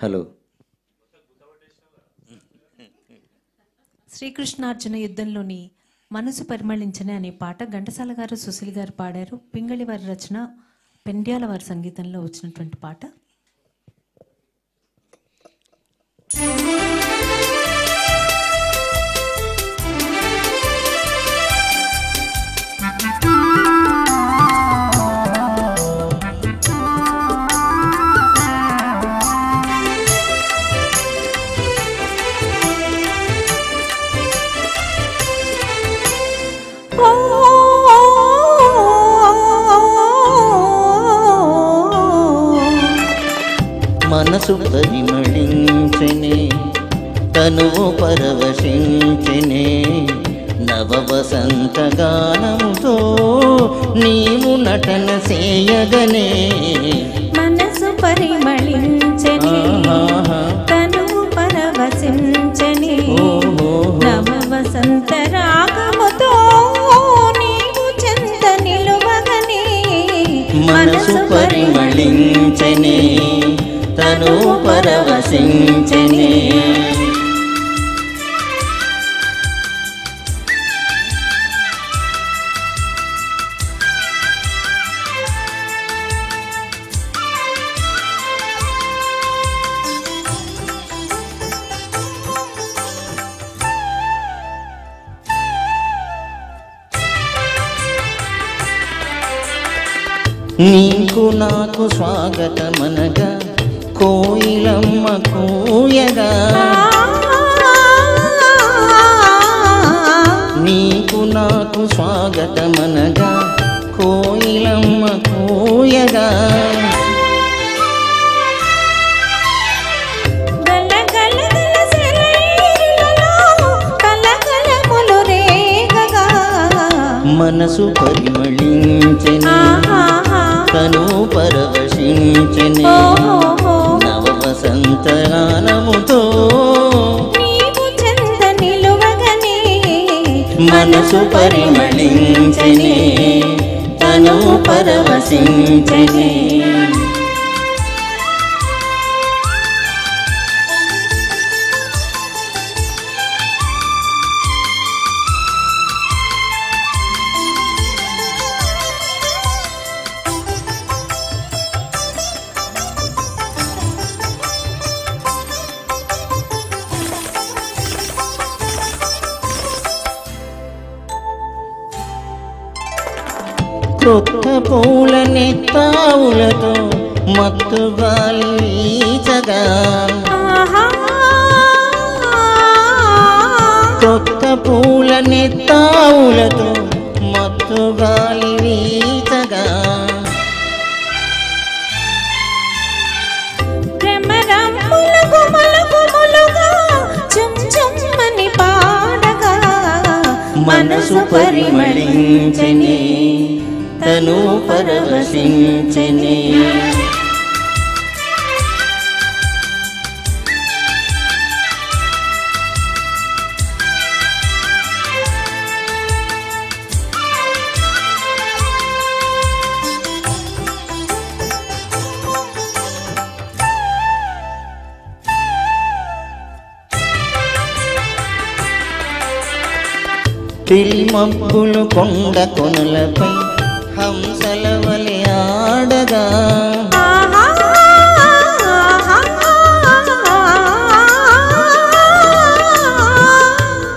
Hello. శ్రీకృష్ణార్జున యుద్ధంలోని మనసు పరిమళించనే అనే పాట ఘంటసాల గారు, సుశీల్ గారు పాడారు. పింగళి వారి రచన, పెండ్యాల వారి సంగీతంలో వచ్చినటువంటి పాట. మనసు పరిమళించనే, తనువు పరవశించనే, నవ వసంత గానముతో నీవు నటన చేయగనే. మనసు పరిమళించనే, తనువు పరవశించనే, నవ వసంత రాగముతో నీవు చెంత నిలువగనే. మనసు పరిమళించనే, తను పరవశించనే. నీకు నాకు స్వాగతమనగా కోయిలమ్మ కూయగా, నీకు నాకు స్వాగతమనగా కోయిలమ్మ కూయగా, మనసు పరిమళించనే, తను పరవశించనే, నవ వసంత గానముతో నీవు చెంత నిలువగనే. మనసు పరిమళించనే, తను పరవశించనే. కొత్త పూల నెత్తావులతో మత్తు గాలి వీచగా, కొత్త పూల నెత్తావులతో మత్తు గాలి వీచగా, మనసు పరిమళించనే, తను పరవశించనే. తిల్మబ్బులు కొండ కొనలపై హంసల వలె ఆడగా,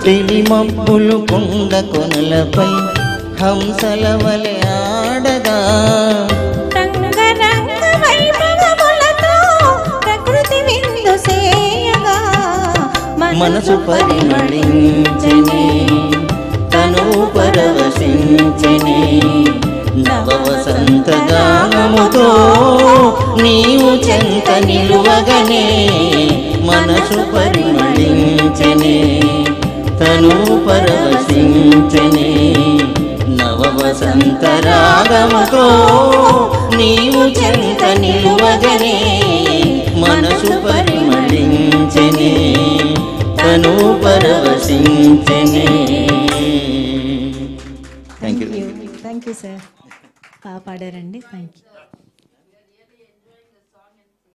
తిల్మబ్బులు కొండ కొనలపై హంసల వలె ఆడగా, మనసు పరిమళించనే, తను పరవశించనే, నవ వసంత గానముతో నీవు చెంత నిలువగనే. మనసు పరిమళించనే, తను పరవశించనే, నవ వసంత రాగముతో నీవు చెంత నిలువగనే. మనసు పరిమళించనే, తను పరవశించనే. Thank you sir. బాగా పాడారండి. Thank you.